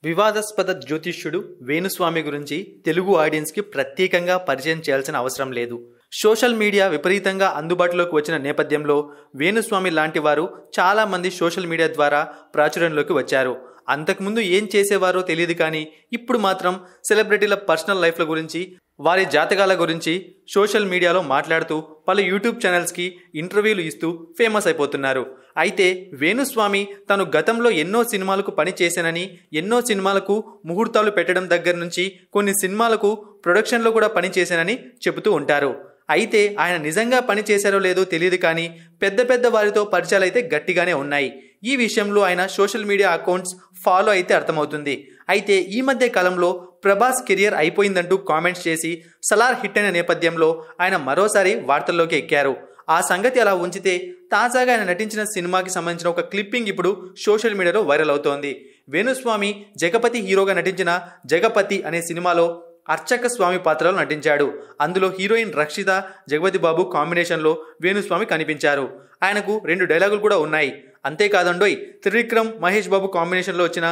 వివాదాస్పద జ్యోతిష్యుడు వేణుస్వామి గురించి తెలుగు ఆడియన్స్కి ప్రత్యేకంగా పరిచయం చేయాల్సిన అవసరం లేదు. సోషల్ మీడియా విపరీతంగా అందుబాటులోకి వచ్చిన నేపథ్యంలో వేణుస్వామి లాంటి వారు చాలామంది సోషల్ మీడియా ద్వారా ప్రాచుర్యంలోకి వచ్చారు. అంతకుముందు ఏం చేసేవారో తెలియదు, కానీ ఇప్పుడు మాత్రం సెలబ్రిటీల పర్సనల్ లైఫ్ల గురించి, వారి జాతకాల గురించి సోషల్ మీడియాలో మాట్లాడుతూ పలు యూట్యూబ్ ఛానల్స్కి ఇంటర్వ్యూలు ఇస్తూ ఫేమస్ అయిపోతున్నారు. అయితే వేణుస్వామి తను గతంలో ఎన్నో సినిమాలకు పని చేశానని, ఎన్నో సినిమాలకు ముహూర్తాలు పెట్టడం దగ్గర నుంచి కొన్ని సినిమాలకు ప్రొడక్షన్లో కూడా పని చేశానని చెబుతూ ఉంటారు. అయితే ఆయన నిజంగా పని చేశారో లేదో తెలియదు, కానీ పెద్ద పెద్ద వారితో పరిచయాలు అయితే గట్టిగానే ఉన్నాయి. ఈ విషయంలో ఆయన సోషల్ మీడియా అకౌంట్స్ ఫాలో అయితే అర్థమవుతుంది. అయితే ఈ మధ్య కాలంలో ప్రభాస్ కెరియర్ అయిపోయిందంటూ కామెంట్స్ చేసి సలార్ హిట్ అయిన నేపథ్యంలో ఆయన మరోసారి వార్తల్లోకి ఎక్కారు. ఆ సంగతి అలా ఉంచితే తాజాగా ఆయన నటించిన సినిమాకి సంబంధించిన ఒక క్లిప్పింగ్ ఇప్పుడు సోషల్ మీడియాలో వైరల్ అవుతోంది. వేణుస్వామి జగపతి హీరోగా నటించిన జగపతి అనే సినిమాలో అర్చక స్వామి పాత్రలో నటించాడు. అందులో హీరోయిన్ రక్షిత, జగపతి బాబు కాంబినేషన్లో వేణుస్వామి కనిపించారు. ఆయనకు 2 డైలాగులు కూడా ఉన్నాయి. అంతేకాదండోయ్, త్రివిక్రమ్, మహేష్ బాబు కాంబినేషన్లో వచ్చిన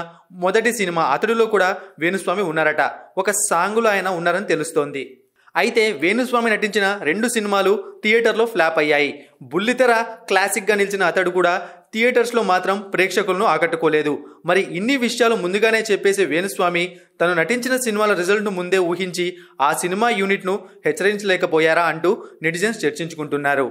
మొదటి సినిమా అతడులో కూడా వేణుస్వామి ఉన్నారట. ఒక సాంగులో ఆయన ఉన్నారని తెలుస్తోంది. అయితే వేణుస్వామి నటించిన 2 సినిమాలు థియేటర్లో ఫ్లాప్ అయ్యాయి. బుల్లితెర క్లాసిక్గా నిలిచిన అతడు కూడా థియేటర్స్లో మాత్రం ప్రేక్షకులను ఆకట్టుకోలేదు. మరి ఇన్ని విషయాలు ముందుగానే చెప్పేసే వేణుస్వామి తను నటించిన సినిమాల రిజల్ట్ను ముందే ఊహించి ఆ సినిమా యూనిట్ను హెచ్చరించలేకపోయారా అంటూ నెటిజన్స్ చర్చించుకుంటున్నారు.